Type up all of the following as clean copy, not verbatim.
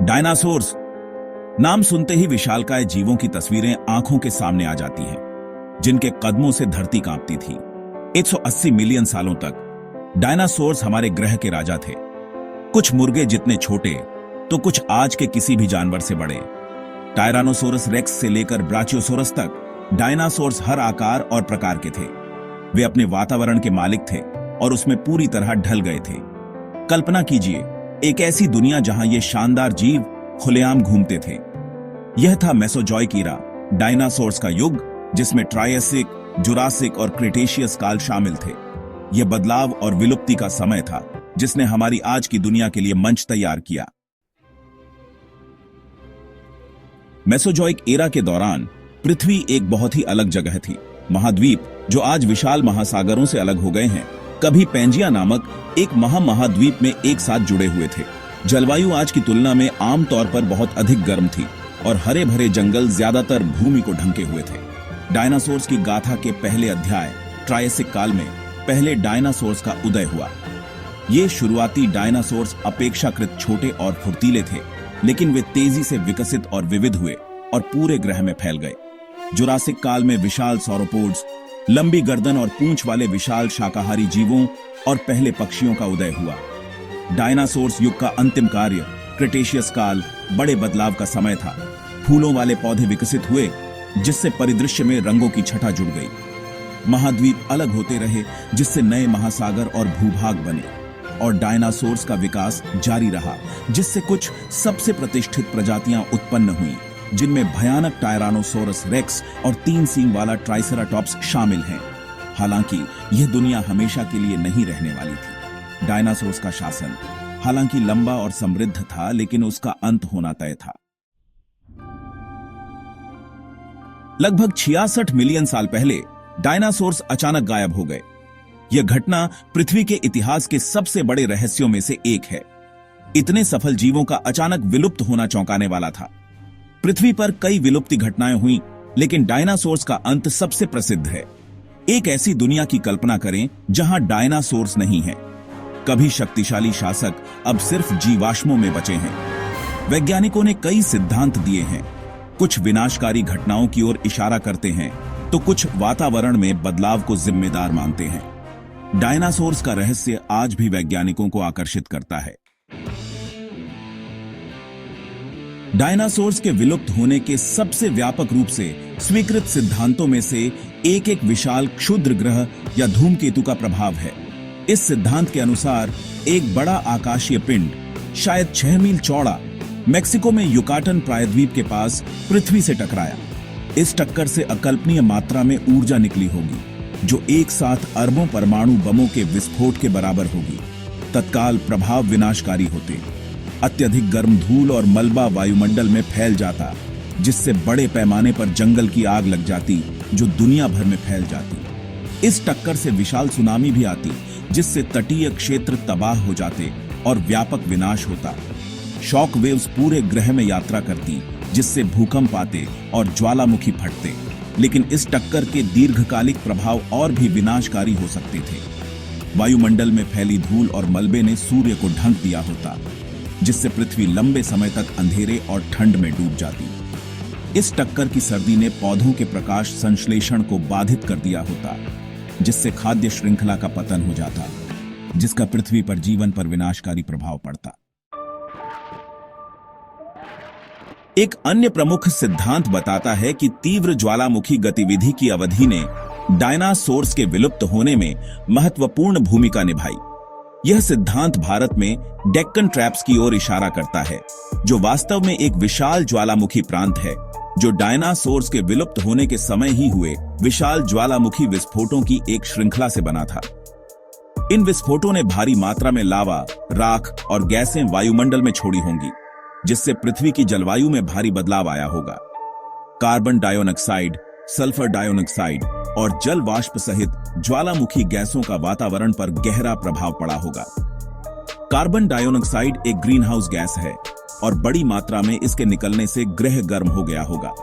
Dinosaurs नाम सुनते ही विशालकाय जीवों की तस्वीरें आंखों के सामने आ जाती हैं, जिनके कदमों से धरती कांपती थी। 180 मिलियन सालों तक डायनासोर्स हमारे ग्रह के राजा थे। कुछ मुर्गे जितने छोटे तो कुछ आज के किसी भी जानवर से बड़े। टायरानोसोरस रेक्स से लेकर ब्राचियोसोरस तक डायनासोर्स हर आकार और प्रकार के थे। वे अपने वातावरण के मालिक थे और उसमें पूरी तरह ढल गए थे। कल्पना कीजिए, एक ऐसी दुनिया जहां ये शानदार जीव खुलेआम घूमते थे। यह था मेसोजोइक ईरा, डायनासोर्स का युग, जिसमें ट्रायसिक, जुरासिक और क्रेटेशियस काल शामिल थे। यह बदलाव और विलुप्ति का समय था, जिसने हमारी आज की दुनिया के लिए मंच तैयार किया। मेसोजोइक एरा के दौरान पृथ्वी एक बहुत ही अलग जगह थी। महाद्वीप, जो आज विशाल महासागरों से अलग हो गए हैं, कभी पेंजिया नामक एक महाद्वीप में एक साथ जुड़े हुए थे। जलवायु आज की तुलना में आमतौर पर बहुत अधिक गर्म थी और हरे भरे जंगल ज्यादातर भूमि को ढंके हुए थे। डायनासोर्स की गाथा के पहले अध्याय ट्रायसिक काल में पहले डायनासोर्स का उदय हुआ। ये शुरुआती डायनासोर्स अपेक्षाकृत छोटे और फुर्तीले थे, लेकिन वे तेजी से विकसित और विविध हुए और पूरे ग्रह में फैल गए। जुरासिक काल में विशाल सौरोपोड्स, लंबी गर्दन और पूंछ वाले विशाल शाकाहारी जीवों और पहले पक्षियों का उदय हुआ। डायनासोर्स युग का अंतिम कार्य क्रेटेशियस काल बड़े बदलाव का समय था। फूलों वाले पौधे विकसित हुए, जिससे परिदृश्य में रंगों की छटा जुड़ गई। महाद्वीप अलग होते रहे, जिससे नए महासागर और भूभाग बने, और डायनासोर्स का विकास जारी रहा, जिससे कुछ सबसे प्रतिष्ठित प्रजातियां उत्पन्न हुईं, जिनमें भयानक टायरानोसोरस रेक्स और 3 सींग वाला ट्राइसेराटॉप्स शामिल हैं। हालांकि यह दुनिया हमेशा के लिए नहीं रहने वाली थी। डायनासोर्स का शासन हालांकि लंबा और समृद्ध था, लेकिन उसका अंत होना तय था। लगभग 66 मिलियन साल पहले डायनासोर्स अचानक गायब हो गए। यह घटना पृथ्वी के इतिहास के सबसे बड़े रहस्यों में से एक है। इतने सफल जीवों का अचानक विलुप्त होना चौंकाने वाला था। पृथ्वी पर कई विलुप्ति घटनाएं हुई, लेकिन डायनासोर्स का अंत सबसे प्रसिद्ध है। एक ऐसी दुनिया की कल्पना करें जहां डायनासोर्स नहीं है। कभी शक्तिशाली शासक अब सिर्फ जीवाश्मों में बचे हैं। वैज्ञानिकों ने कई सिद्धांत दिए हैं। कुछ विनाशकारी घटनाओं की ओर इशारा करते हैं, तो कुछ वातावरण में बदलाव को जिम्मेदार मानते हैं। डायनासोर्स का रहस्य आज भी वैज्ञानिकों को आकर्षित करता है। डायनासोर्स के विलुप्त होने के सबसे व्यापक रूप से स्वीकृत सिद्धांतों में से एक विशाल क्षुद्र ग्रह या धूमकेतु का प्रभाव है। इस सिद्धांत के अनुसार एक बड़ा आकाशीय पिंड, शायद 6 मील चौड़ा, मेक्सिको में युकाटन प्रायद्वीप के पास पृथ्वी से टकराया। इस टक्कर से अकल्पनीय मात्रा में ऊर्जा निकली होगी, जो एक साथ अरबों परमाणु बमों के विस्फोट के बराबर होगी। तत्काल प्रभाव विनाशकारी होते। अत्यधिक गर्म धूल और मलबा वायुमंडल में फैल जाता, जिससे बड़े पैमाने पर जंगल की आग लग जाती, जो दुनिया भर में फैल जाती। इस टक्कर से विशाल सुनामी भी आती, जिससे तटीय क्षेत्र तबाह हो जाते और व्यापक विनाश होता। शॉक वेव्स पूरे ग्रह में यात्रा करती, जिससे भूकंप आते और ज्वालामुखी फटते। लेकिन इस टक्कर के दीर्घकालिक प्रभाव और भी विनाशकारी हो सकते थे। वायुमंडल में फैली धूल और मलबे ने सूर्य को ढक दिया होता, जिससे पृथ्वी लंबे समय तक अंधेरे और ठंड में डूब जाती। इस टक्कर की सर्दी ने पौधों के प्रकाश संश्लेषण को बाधित कर दिया होता, जिससे खाद्य श्रृंखला का पतन हो जाता, जिसका पृथ्वी पर जीवन पर विनाशकारी प्रभाव पड़ता। एक अन्य प्रमुख सिद्धांत बताता है कि तीव्र ज्वालामुखी गतिविधि की अवधि ने डायनासोर्स के विलुप्त होने में महत्वपूर्ण भूमिका निभाई। यह सिद्धांत भारत में डेक्कन ट्रैप्स की ओर इशारा करता है, जो वास्तव में एक विशाल ज्वालामुखी प्रांत है, जो डायनासोर्स के विलुप्त होने के समय ही हुए विशाल ज्वालामुखी विस्फोटों की एक श्रृंखला से बना था। इन विस्फोटों ने भारी मात्रा में लावा, राख और गैसें वायुमंडल में छोड़ी होंगी, जिससे पृथ्वी की जलवायु में भारी बदलाव आया होगा। कार्बन डाइऑक्साइड, सल्फर डाइऑक्साइड और जल वाष्प सहित ज्वालामुखी गैसों का वातावरण पर गहरा प्रभाव पड़ा होगा। कार्बन डाइऑक्साइड एक ग्रीन हाउस गैस है और बड़ी मात्रा में इसके निकलने से ग्रह गर्म हो गया होगा।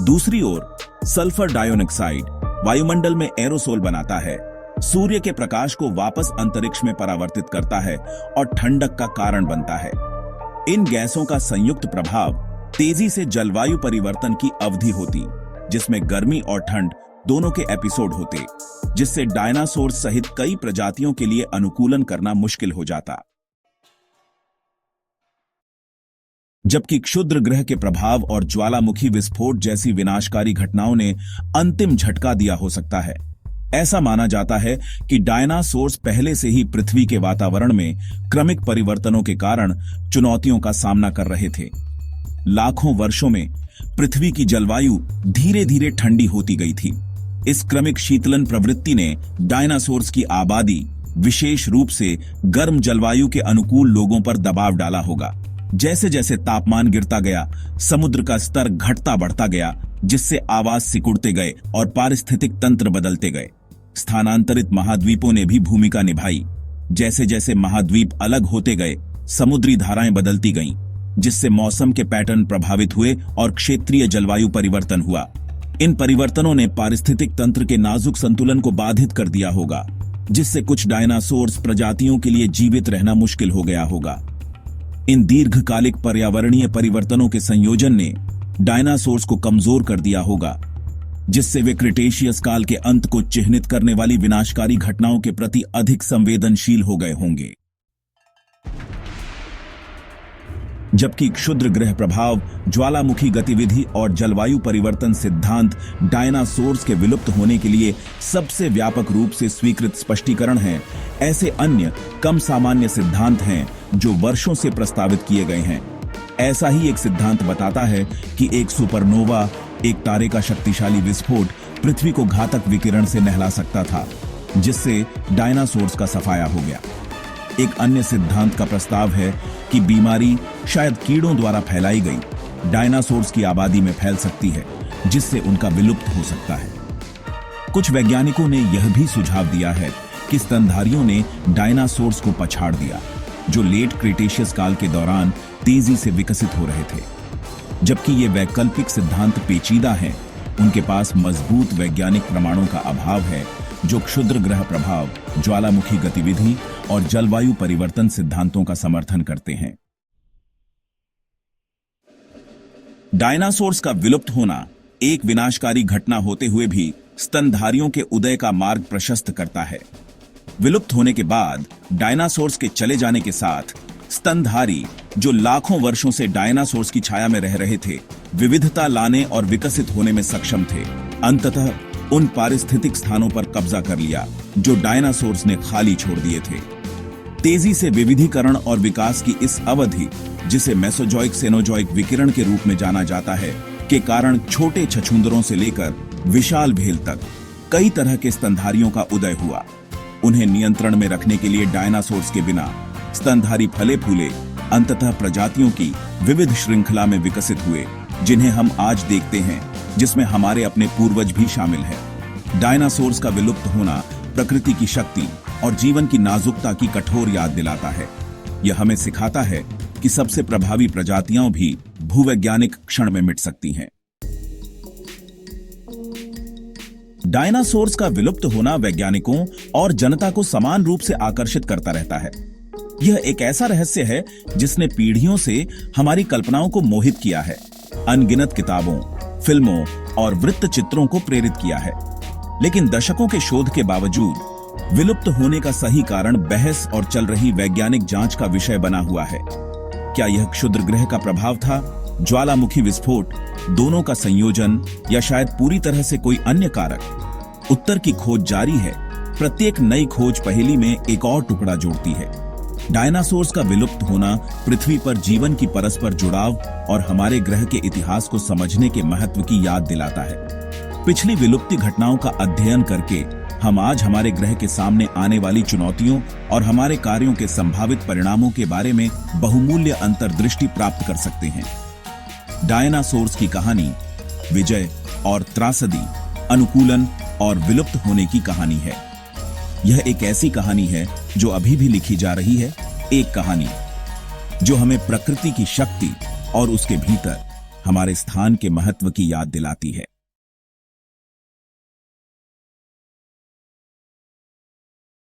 दूसरी ओर सल्फर डाइऑक्साइड वायुमंडल में एरोसोल बनाता है, सूर्य के प्रकाश को वापस अंतरिक्ष में परावर्तित करता है और ठंडक का कारण बनता है। इन गैसों का संयुक्त प्रभाव तेजी से जलवायु परिवर्तन की अवधि होती, जिसमें गर्मी और ठंड दोनों के एपिसोड होते, जिससे डायनासोर सहित कई प्रजातियों के लिए अनुकूलन करना मुश्किल हो जाता। जबकि क्षुद्र ग्रह के प्रभाव और ज्वालामुखी विस्फोट जैसी विनाशकारी घटनाओं ने अंतिम झटका दिया हो सकता है। ऐसा माना जाता है कि डायनासोर्स पहले से ही पृथ्वी के वातावरण में क्रमिक परिवर्तनों के कारण चुनौतियों का सामना कर रहे थे। लाखों वर्षों में पृथ्वी की जलवायु धीरे धीरे ठंडी होती गई थी। इस क्रमिक शीतलन प्रवृत्ति ने डायनासोर्स की आबादी, विशेष रूप से गर्म जलवायु के अनुकूल लोगों पर दबाव डाला होगा। जैसे जैसे तापमान गिरता गया, समुद्र का स्तर घटता बढ़ता गया, जिससे आवास सिकुड़ते गए और पारिस्थितिक तंत्र बदलते गए। स्थानांतरित महाद्वीपों ने भी भूमिका निभाई। जैसे जैसे महाद्वीप अलग होते गए, समुद्री धाराएं बदलती गईं, जिससे मौसम के पैटर्न प्रभावित हुए और क्षेत्रीय जलवायु परिवर्तन हुआ। इन परिवर्तनों ने पारिस्थितिक तंत्र के नाजुक संतुलन को बाधित कर दिया होगा, जिससे कुछ डायनासोर्स प्रजातियों के लिए जीवित रहना मुश्किल हो गया होगा। इन दीर्घकालिक पर्यावरणीय परिवर्तनों के संयोजन ने डायनासोर्स को कमजोर कर दिया होगा, जिससे वे क्रिटेशियस काल के अंत को चिह्नित करने वाली विनाशकारी घटनाओं के प्रति अधिक संवेदनशील हो गए होंगे। जबकि क्षुद्र ग्रह प्रभाव, ज्वालामुखी गतिविधि और जलवायु परिवर्तन सिद्धांत डायनासोर्स के विलुप्त होने के लिए सबसे व्यापक रूप से स्वीकृत स्पष्टीकरण हैं, ऐसे अन्य कम सामान्य सिद्धांत हैं जो वर्षों से प्रस्तावित किए गए हैं। ऐसा ही एक सिद्धांत बताता है कि एक सुपरनोवा, एक तारे का शक्तिशाली विस्फोट पृथ्वी को घातक विकिरण से नहला सकता था, जिससे डायनासोर्स का सफाया हो गया। एक अन्य सिद्धांत का प्रस्ताव है कि बीमारी शायद कीड़ों द्वारा फैलाई गई डायनासोर्स की आबादी में फैल सकती है, जिससे उनका विलुप्त हो सकता है। कुछ वैज्ञानिकों ने यह भी सुझाव दिया है कि स्तनधारियों ने डायनासोर्स को पछाड़ दिया, जो लेट क्रिटेशियस काल के दौरान तेजी से विकसित हो रहे थे। जबकि ये वैकल्पिक सिद्धांत पेचीदा हैं, उनके पास मजबूत वैज्ञानिक प्रमाणों का अभाव है जो क्षुद्र ग्रह प्रभाव, ज्वालामुखी गतिविधि और जलवायु परिवर्तन सिद्धांतों का समर्थन करते हैं। डायनासोर्स का विलुप्त होना एक विनाशकारी घटना होते हुए भी स्तनधारियों के उदय का मार्ग प्रशस्त करता है। विलुप्त होने के बाद डायनासोर्स के चले जाने के साथ स्तनधारी, जो लाखों वर्षों से डायनासोर्स की छाया में रह रहे थे, विविधता लाने और विकसित होने में सक्षम थे। अंततः उन पारिस्थितिक स्थानों पर कब्जा कर लिया जो डायनासोर्स ने खाली छोड़ दिए थे। तेजी से विविधीकरण और विकास की इस अवधि, जिसे मेसोजोइक सेनोजोइक विकिरण के रूप में जाना जाता है, के कारण छोटे छछूंदरों से लेकर विशाल भेल तक कई तरह के स्तनधारियों का उदय हुआ। उन्हें नियंत्रण में रखने के लिए डायनासोर्स के बिना स्तनधारी फले फूले अंततः प्रजातियों की विविध श्रृंखला में विकसित हुए, जिन्हें हम आज देखते हैं, जिसमें हमारे अपने पूर्वज भी शामिल हैं। डायनासोर्स का विलुप्त होना प्रकृति की शक्ति और जीवन की नाजुकता की कठोर याद दिलाता है। यह हमें सिखाता है कि सबसे प्रभावी प्रजातियां भी भूवैज्ञानिक क्षण में मिट सकती हैं। डायनासोर्स का विलुप्त होना वैज्ञानिकों और जनता को समान रूप से आकर्षित करता रहता है। यह एक ऐसा रहस्य है जिसने पीढ़ियों से हमारी कल्पनाओं को मोहित किया है, अनगिनत किताबों, फिल्मों और वृत्तचित्रों को प्रेरित किया है। लेकिन दशकों के शोध के बावजूद विलुप्त होने का सही कारण बहस और चल रही वैज्ञानिक जांच का विषय बना हुआ है। क्या यह क्षुद्र ग्रह का प्रभाव था, ज्वालामुखी विस्फोट, दोनों का संयोजन, या शायद पूरी तरह से कोई अन्य कारक? उत्तर की खोज जारी है। प्रत्येक नई खोज पहेली में एक और टुकड़ा जोड़ती है। डायनासोर्स का विलुप्त होना पृथ्वी पर जीवन की परस्पर जुड़ाव और हमारे ग्रह के इतिहास को समझने के महत्व की याद दिलाता है। पिछली विलुप्ति घटनाओं का अध्ययन करके हम आज हमारे ग्रह के सामने आने वाली चुनौतियों और हमारे कार्यों के संभावित परिणामों के बारे में बहुमूल्य अंतर्दृष्टि प्राप्त कर सकते हैं। डायनासोर्स की कहानी विजय और त्रासदी, अनुकूलन और विलुप्त होने की कहानी है। यह एक ऐसी कहानी है जो अभी भी लिखी जा रही है, एक कहानी जो हमें प्रकृति की शक्ति और उसके भीतर हमारे स्थान के महत्व की याद दिलाती है।